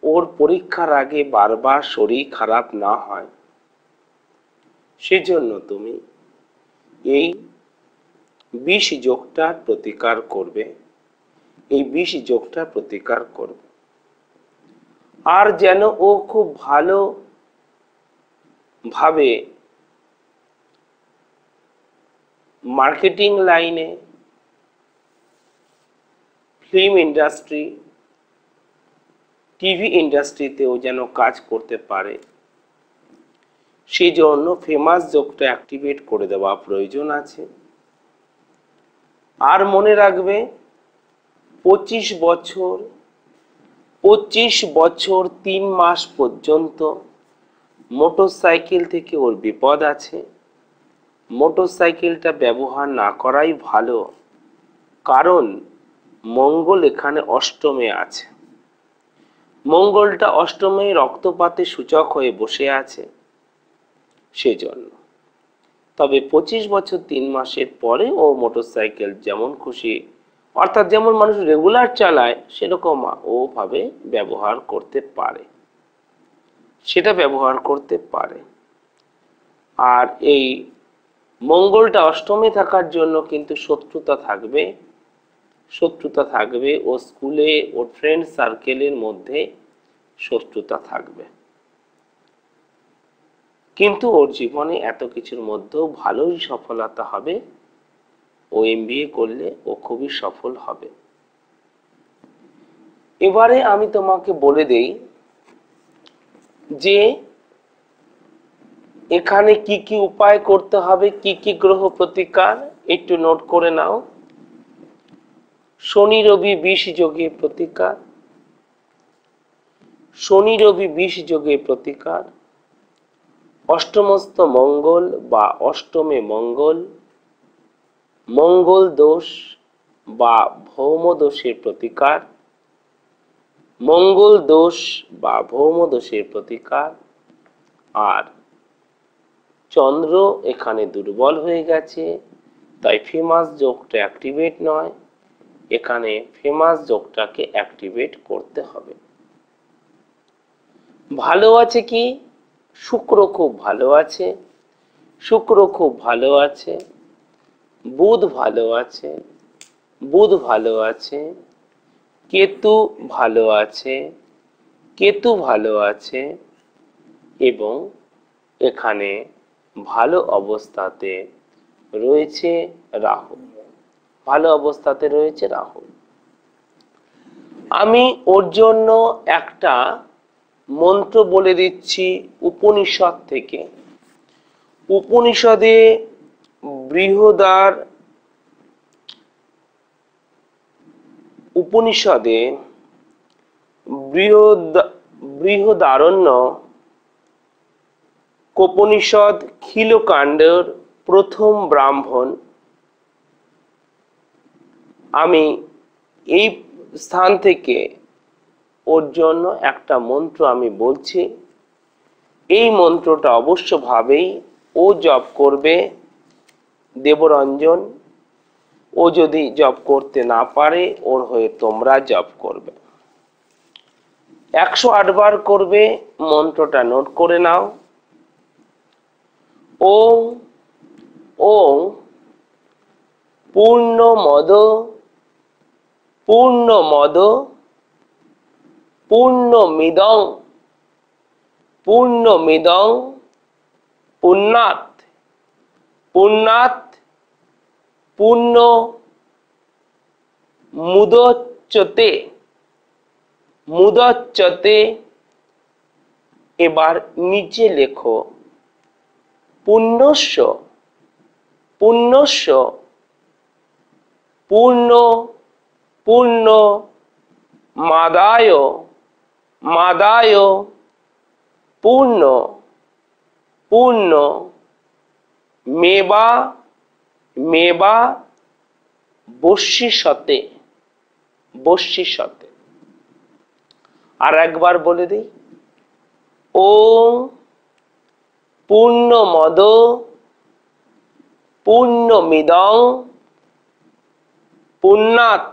Speaker 2: ওর পরীক্ষার আগে বারবার শরীর খারাপ না হয়, সেজন্য তুমি এই বিষ যোগটার প্রতিকার করবে। আর যেন ও খুব ভালো ভাবে মার্কেটিং লাইনে, ফিল্ম ইন্ডাস্ট্রি, টিভি ইন্ডাস্ট্রিতেও যেন কাজ করতে পারে, সেই জন্য ফেমাস যোগটা অ্যাক্টিভেট করে দেওয়া প্রয়োজন আছে। আর মনে রাখবে, 25 বছর 3 মাস পর্যন্ত মোটরসাইকেল থেকে ওর বিপদ আছে। মোটরসাইকেলটা ব্যবহার না করাই ভালো, কারণ মঙ্গল এখানে অষ্টমে আছে। মঙ্গলটা অষ্টমে রক্তপাতে সূচক হয়ে বসে আছে সেজন্য। তবে 25 বছর 3 মাসের পরে ও মোটরসাইকেল যেমন খুশি, অর্থাৎ যেমন মানুষ রেগুলার চালায় সেরকম ওভাবে ব্যবহার করতে পারে, সেটা ব্যবহার করতে পারে। আর এই মঙ্গলটা অষ্টমে থাকার জন্য কিন্তু শত্রুতা থাকবে, ও স্কুলে ওর ফ্রেন্ড সার্কেলের মধ্যে শত্রুতা থাকবে। কিন্তু ওর জীবনে এত কিছুর মধ্যেও ভালোই সফলতা হবে। ও MBA করলে ও খুবই সফল হবে। এবারে আমি তোমাকে বলে দেই যে এখানে কি কি উপায় করতে হবে, কি কি গ্রহ প্রতিকার একটু নোট করে নাও। শনি রবি 20 যোগে প্রতিকার, শনি রবি 20 যোগে প্রতিকার, অষ্টমস্ত মঙ্গল বা অষ্টমে মঙ্গল, মঙ্গল দোষ বা ভৌম দোষের প্রতিকার, মঙ্গল দোষ বা ভৌম দোষের প্রতিকার। আর চন্দ্র এখানে দুর্বল হয়ে গেছে, তাই ফেমাস যোগটা অ্যাক্টিভেট নয়, এখানে ফেমাস যোগটাকে অ্যাক্টিভেট করতে হবে। ভালো আছে কি? শুক্র খুব ভালো আছে, শুক্র খুব ভালো আছে, বুধ ভালো আছে, বুধ ভালো আছে, কেতু ভালো আছে, কেতু ভালো আছে, এবং এখানে ভালো অবস্থাতে রয়েছে রাহু, ভালো অবস্থাতে রয়েছে রাহু। আমি ওর জন্য একটা মন্ত্র বলে দিচ্ছি উপনিষদ থেকে। উপনিষদে বৃহদারণ্য কোপনিষদ খিলকাণ্ডের প্রথম ব্রাহ্মণ। আমি এই স্থান থেকে ওর জন্য একটা মন্ত্র আমি বলছি, এই মন্ত্রটা অবশ্যভাবেই ও জপ করবে। দেবরঞ্জন, ও যদি জপ করতে না পারে ওর হয়ে তোমরা জপ করবে। 108 বার করবে। মন্ত্রটা নোট করে নাও। ওম ওম পূর্ণমদ পূর্ণমিদং পুণ্যাৎ মুদচ্যতে। এবার নিচে লেখো পুণ্যস্য মাদায় পূর্ণ মেবা বর্ষিষ্যতে। আর একবার বলে দিই, ওম পূর্ণমদ পূর্ণমিদং পুণ্যাৎ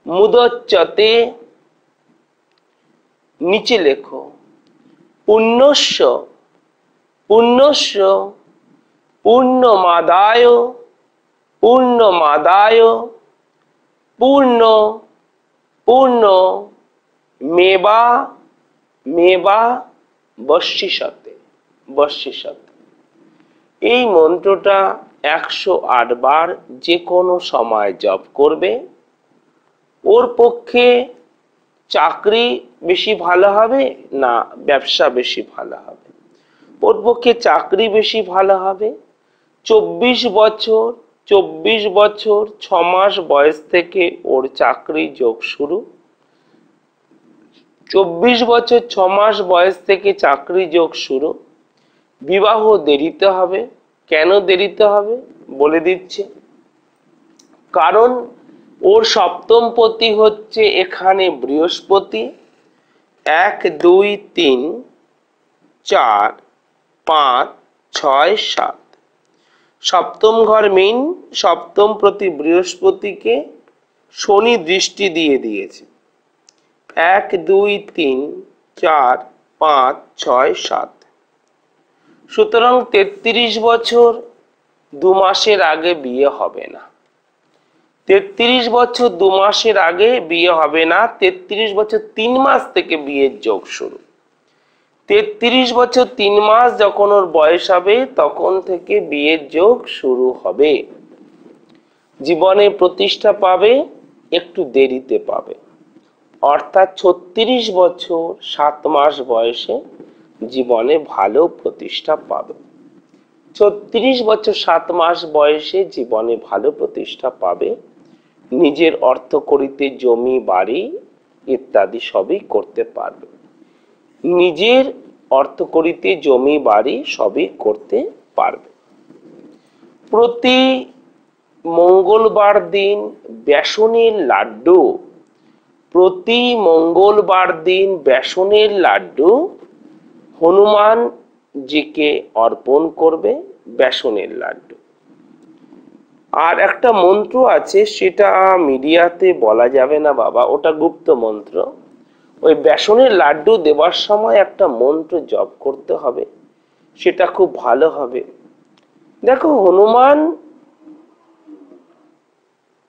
Speaker 2: মুদচ্যতে। নিচে লেখো পুণ্যস্য পূর্ণমাদায় পূর্ণ মেবা বর্ষিষ্যতে। এই মন্ত্রটা 108 বার যে কোনো সময় জপ করবে। ওর পক্ষে চাকরি বেশি ভালো হবে না ব্যবসা বেশি ভালো হবে? ওর পক্ষে চাকরি বেশি ভালো হবে। 24 বছর 6 মাস বয়স থেকে ওর চাকরি যোগ শুরু। 24 বছর 6 মাস বয়স থেকে চাকরি যোগ শুরু। বিবাহ দেরিতে হবে। কেন দেরিতে হবে বলে দিচ্ছে, কারণ ওর সপ্তম পতি হচ্ছে এখানে বৃহস্পতি। 1 2 3 4 5 6 7, সপ্তম ঘর মিন, সপ্তম প্রতি বৃহস্পতিকে শনি দৃষ্টি দিয়ে দিয়েছে। 1 2 3 4 5 6 7, সুতরাং 33 বছর 2 মাসের আগে বিয়ে হবে না। 33 বছর 2 মাসের আগে বিয়ে হবে না। 33 বছর 3 মাস থেকে বিয়ের যোগ শুরু। 33 বছর 3 মাস যখন ওর বয়স হবে তখন থেকে বিয়ের যোগ শুরু হবে। জীবনে প্রতিষ্ঠা পাবে, একটু দেরিতে পাবে, অর্থাৎ 36 বছর 7 মাস বয়সে জীবনে ভালো প্রতিষ্ঠা পাবে। 36 বছর 7 মাস বয়সে জীবনে ভালো প্রতিষ্ঠা পাবে। নিজের অর্থ করিতে জমি বাড়ি ইত্যাদি সবই করতে পারবে। নিজের অর্থ করিতে জমি বাড়ি সবই করতে পারবে। প্রতি মঙ্গলবার দিন বেসনের লাড্ডু, প্রতি মঙ্গলবার দিন বেসনের লাড্ডু হনুমানজিকে অর্পণ করবে। বেসনের লাড্ডু। আর একটা মন্ত্র আছে, সেটা মিডিয়াতে বলা যাবে না বাবা, ওটা গুপ্ত মন্ত্র। ওই বেসনের লাড্ডু দেওয়ার সময় একটা মন্ত্র জপ করতে হবে, সেটা খুব ভালো হবে। দেখো,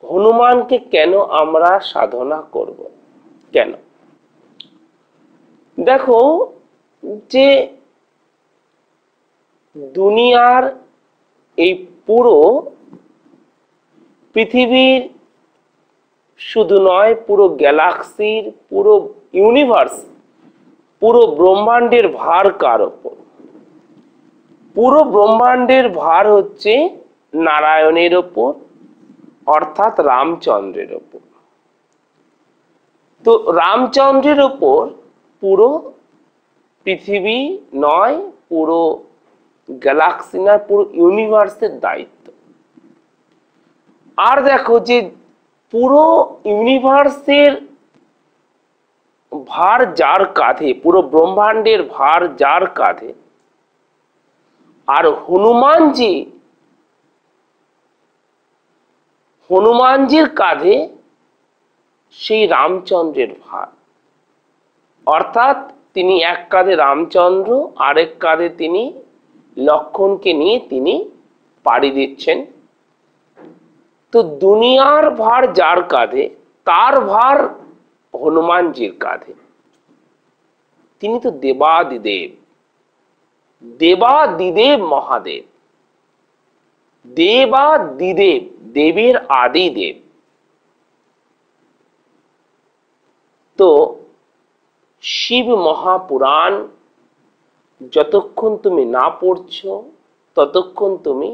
Speaker 2: হনুমানকে কেন আমরা সাধনা করব, কেন? দেখো, যে দুনিয়ার এই পুরো পৃথিবীর শুধু নয়, পুরো গ্যালাক্সির, পুরো ইউনিভার্স, পুরো ব্রহ্মাণ্ডের ভার কার ওপর? পুরো ব্রহ্মাণ্ডের ভার হচ্ছে নারায়ণের ওপর, অর্থাৎ রামচন্দ্রের ওপর। তো রামচন্দ্রের ওপর পুরো পৃথিবী নয়, পুরো গ্যালাক্সি নয়, পুরো ইউনিভার্সের দায়িত্ব। আর দেখো, যে পুরো ইউনিভার্সের ভার যার কাঁধে, পুরো ব্রহ্মাণ্ডের ভার যার কাঁধে, আর হনুমানজির কাঁধে সেই রামচন্দ্রের ভার। অর্থাৎ তিনি এক কাঁধে রামচন্দ্র, আরেক কাঁধে তিনি লক্ষ্মণকে নিয়ে তিনি পাড়ি দিচ্ছেন। তো দুনিয়ার ভার যার কাঁধে, তার ভার হনুমানজির কাঁধে। তিনি তো দেবাদিদেব, দেবাদিদেব মহাদেব, দেবাদিদেব, দেবের আদি দেব। তো শিব মহাপুরাণ যতক্ষণ তুমি না পড়ছো ততক্ষণ তুমি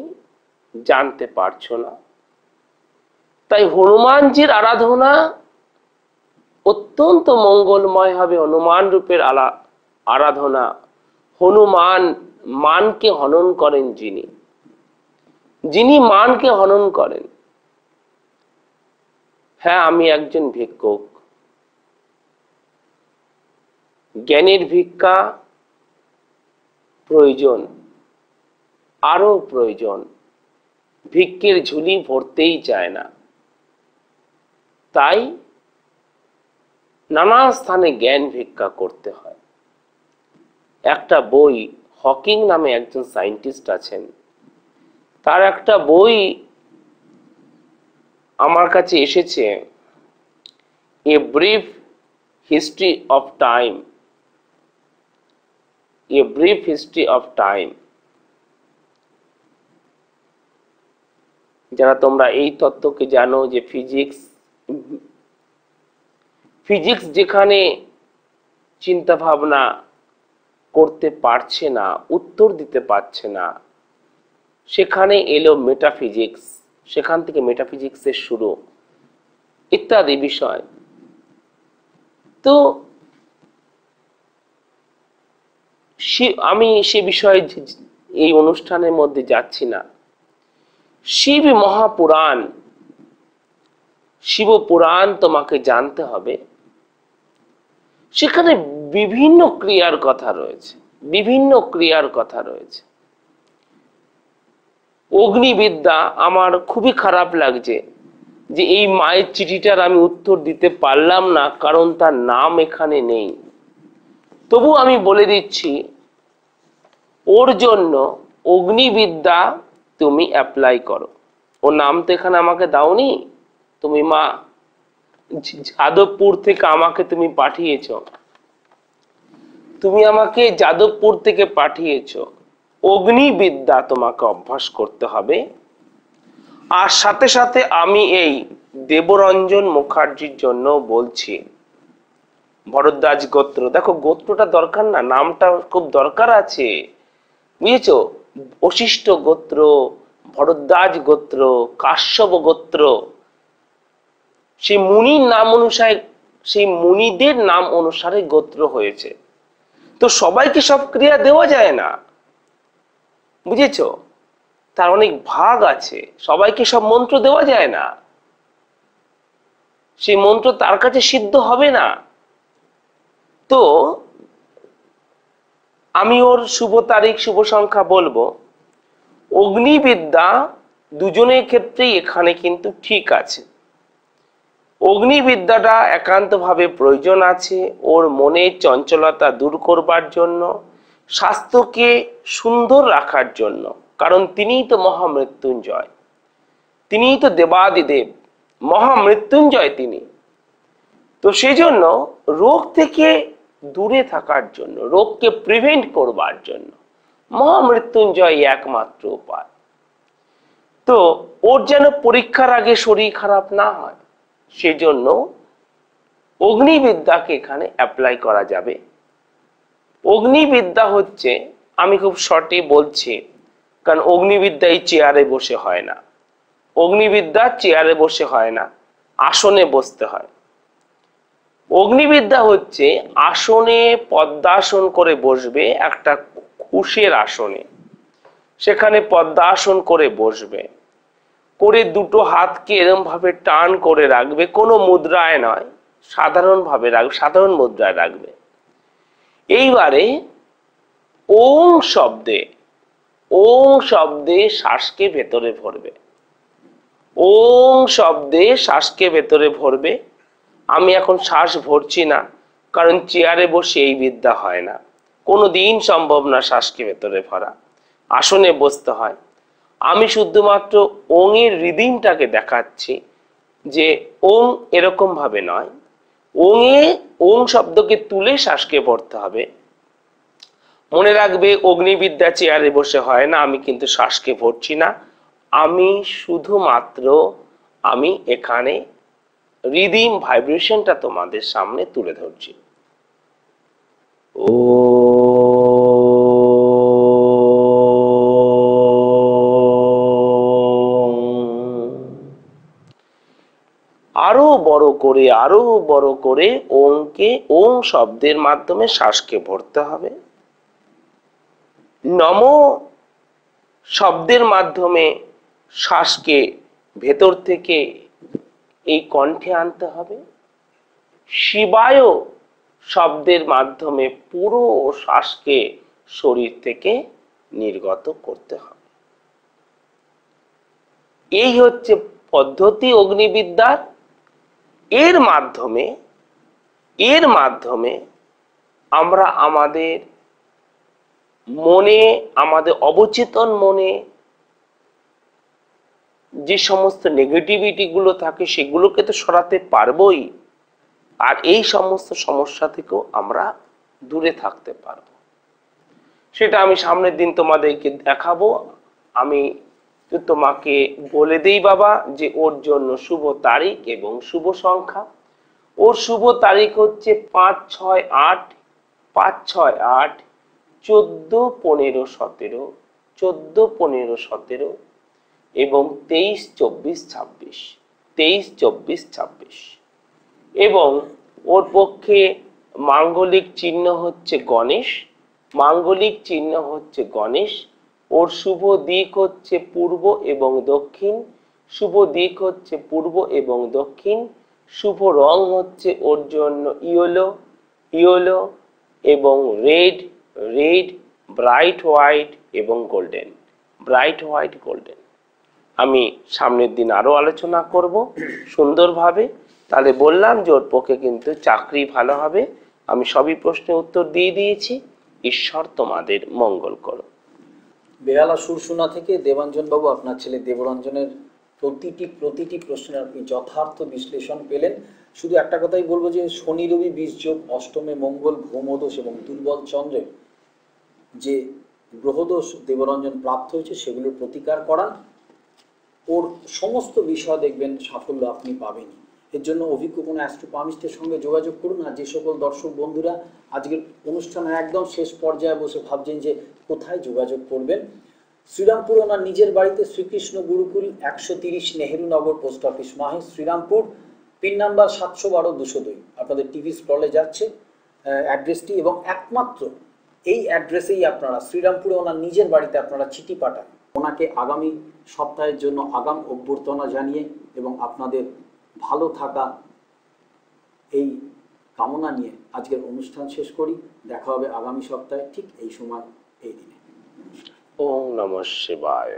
Speaker 2: জানতে পারছো না। তাই হনুমানজির আরাধনা অত্যন্ত মঙ্গলময় হবে। হনুমান রূপের আরাধনা। হনুমান মানকে হনন করেন, যিনি মানকে হনন করেন। হ্যাঁ, আমি একজন ভিক্ষুক। জ্ঞানের ভিক্ষা প্রয়োজন, আরো প্রয়োজন। ভিক্ষের ঝুলি ভরতেই চায় না, তাই নানা স্থানে জ্ঞান ভিক্ষা করতে হয়। একটা বই, হকিং নামে একজন সায়েন্টিস্ট আছেন, তার একটা বই আমার কাছে এসেছে, a brief history of time. A brief history of time. যারা তোমরা এই তত্ত্বকে জানো যে ফিজিক্স যেখানে চিন্তা ভাবনা করতে পারছে না, উত্তর দিতে পারছে না, সেখানে এলো মেটাফিজিক্স, সেখান থেকে মেটাফিজিক্সের শুরু ইত্যাদি বিষয়। তো আমি সে বিষয়ে এই অনুষ্ঠানের মধ্যে যাচ্ছি না। শিব মহাপুরাণ শিবপুরাণ তোমাকে জানতে হবে। সেখানে বিভিন্ন ক্রিয়ার কথা রয়েছে, বিভিন্ন ক্রিয়ার কথা রয়েছে। অগ্নিবিদ্যা আমার খুবই খারাপ লাগছে যে এই মায়ের চিঠিটার আমি উত্তর দিতে পারলাম না, কারণ তার নাম এখানে নেই। তবু আমি বলে দিচ্ছি, ওর জন্য অগ্নিবিদ্যা তুমি অ্যাপ্লাই করো। ওর নাম তো এখানে আমাকে দাওনি, তুমি মা যাদবপুর থেকে আমাকে তুমি পাঠিয়েছ, তুমি আমাকে যাদবপুর থেকে পাঠিয়েছ। অগ্নিবিদ্যা তোমাকে অভ্যাস করতে হবে। আর সাথে সাথে আমি এই দেবরঞ্জন মুখার্জির জন্য বলছি, ভরদ্বাজ গোত্র, দেখো গোত্রটা দরকার না, নামটা খুব দরকার আছে, বুঝেছো? বশিষ্ঠ গোত্র, ভরদ্বাজ গোত্র, কাশ্যপ গোত্র, সেই মুনির নাম অনুসারে, সেই মুনিদের নাম অনুসারে গোত্র হয়েছে। তো সবাইকে সব ক্রিয়া দেওয়া যায় না, বুঝেছো? তার অনেক ভাগ আছে, সবাইকে সব মন্ত্র দেওয়া যায় না, সেই মন্ত্র তার কাছে সিদ্ধ হবে না। তো আমি ওর শুভ তারিখ শুভ সংখ্যা বলবো। অগ্নিবিদ্যা দুজনের ক্ষেত্রেই এখানে কিন্তু ঠিক আছে। অগ্নিবিদ্যাটা একান্তভাবে প্রয়োজন আছে ওর মনের চঞ্চলতা দূর করবার জন্য, স্বাস্থ্যকে সুন্দর রাখার জন্য, কারণ তিনিই তো মহামৃত্যুঞ্জয়, তিনিই তো দেবাদিদেব, মহামৃত্যুঞ্জয় তিনি। তো সেই জন্য রোগ থেকে দূরে থাকার জন্য, রোগকে প্রিভেন্ট করবার জন্য মহামৃত্যুঞ্জয় একমাত্র উপায়। তো ওর যেন পরীক্ষার আগে শরীর খারাপ না হয়, সেজন্য অগ্নিবিদ্যাকে এখানে অ্যাপ্লাই করা যাবে। অগ্নিবিদ্যা হচ্ছে, আমি খুব শর্টে বলছি, কারণ অগ্নিবিদ্যা এই চেয়ারে বসে হয় না, অগ্নিবিদ্যা চেয়ারে বসে হয় না, আসনে বসতে হয়। অগ্নিবিদ্যা হচ্ছে আসনে পদ্মাসন করে বসবে, একটা কুশের আসনে, সেখানে পদ্মাসন করে বসবে, করে দুটো হাতকে এরকম ভাবে টান করে রাখবে, কোনো মুদ্রায় নয়, সাধারণ ভাবে রাখবে, সাধারণ মুদ্রায় রাখবে। এইবারে ওং শব্দে, ওং শব্দে শ্বাসকে ভেতরে ভরবে, ওং শব্দে শ্বাসকে ভেতরে ভরবে। আমি এখন শ্বাস ভরছি না, কারণ চেয়ারে বসে এই বিদ্যা হয় না, কোনোদিন সম্ভব না শ্বাসকে ভেতরে ভরা, আসনে বসতে হয়। আমি শুধুমাত্র ওং এর রিদিমটাকে দেখাচ্ছি যে ওং এরকম ভাবে নয়, ওং শব্দকে তুলে শ্বাসকে ভরতে হবে। মনে রাখবে, অগ্নিবিদ্যা চেয়ারে বসে হয় না, আমি কিন্তু শ্বাসকে ভরছি না, আমি শুধুমাত্র আমি এখানে রিদিম ভাইব্রেশনটা তোমাদের সামনে তুলে ধরছি। ও আরো বড় করে, আরো বড় করে ওংকে, ওং শব্দের মাধ্যমে শ্বাসকে ভরতে হবে। নম শব্দের মাধ্যমে শ্বাসকে ভেতর থেকে এই কণ্ঠে আনতে হবে। শিবায় শব্দের মাধ্যমে পুরো শ্বাসকে শরীর থেকে নির্গত করতে হবে। এই হচ্ছে পদ্ধতি অগ্নিবিদ্যার। এর মাধ্যমে আমরা আমাদের মনে, আমাদের অবচেতন মনে যে সমস্ত নেগেটিভিটি গুলো থাকে সেগুলোকে তো সরাতে পারবোই, আর এই সমস্ত সমস্যা থেকেও আমরা দূরে থাকতে পারবো। সেটা আমি সামনের দিন তোমাদেরকে দেখাবো। আমি তোমাকে বলে দেই বাবা যে ওর জন্য শুভ তারিখ এবং শুভ সংখ্যা। ওর শুভ তারিখ হচ্ছে 5-6-8, 5-6-8, 14-15-17, 14-15-17 এবং 23-24-26, 23-24-26। এবং ওর পক্ষে মাঙ্গলিক চিহ্ন হচ্ছে গণেশ, মাঙ্গলিক চিহ্ন হচ্ছে গণেশ। ওর শুভ দিক হচ্ছে পূর্ব এবং দক্ষিণ, শুভ দিক হচ্ছে পূর্ব এবং দক্ষিণ, শুভ রং হচ্ছে ওর জন্য ইয়েলো ইয়েলো এবং রেড রেড, ব্রাইট হোয়াইট এবং গোল্ডেন, ব্রাইট হোয়াইট গোল্ডেন। আমি সামনের দিন আরো আলোচনা করব সুন্দরভাবে। তাহলে বললাম যে ওর পক্ষে কিন্তু চাকরি ভালো হবে। আমি সবই প্রশ্নের উত্তর দিয়ে দিয়েছি। ঈশ্বর তোমাদের মঙ্গল করো।
Speaker 1: বেহালা সুরসুনা থেকে দেবাঞ্জন বাবু, আপনার ছেলে দেবরঞ্জনের প্রতিটি প্রশ্নের আপনি যথার্থ বিশ্লেষণ পেলেন। শুধু একটা কথাই বলবো যে শনি রবি 20 যোগ, অষ্টমে মঙ্গল, ভৌমদোষ এবং দুর্বল চন্দ্রের যে গ্রহদোষ দেবরঞ্জন প্রাপ্ত হয়েছে সেগুলোর প্রতিকার করান। ওর সমস্ত বিষয় দেখবেন সাফল্য আপনি পাবেনই। এর জন্য অভিজ্ঞ কোনো অ্যাস্ট্রোপামিস্টের সঙ্গে যোগাযোগ করুন। আর যে সকল দর্শক বন্ধুরা আজকের অনুষ্ঠানের একদম শেষ পর্যায়ে বসে ভাবছেন যে কোথায় যোগাযোগ করবেন, শ্রীরামপুর ওনার নিজের বাড়িতে, শ্রীকৃষ্ণ গুরুকুল, 130 নেহেরু নগর, পোস্ট অফিস মাহে, শ্রীরামপুর, পিন নাম্বার 712-202। আপনাদের টিভি স্ক্রলে যাচ্ছে অ্যাড্রেসটি, এবং একমাত্র এই অ্যাড্রেসেই আপনারা শ্রীরামপুরে ওনার নিজের বাড়িতে আপনারা চিঠি পাঠান। ওনাকে আগামী সপ্তাহের জন্য আগাম অভ্যর্থনা জানিয়ে এবং আপনাদের ভালো থাকা এই কামনা নিয়ে আজকের অনুষ্ঠান শেষ করি। দেখা হবে আগামী সপ্তাহে ঠিক এই সময় এই দিনে।
Speaker 2: ওম নমঃ শিবায়।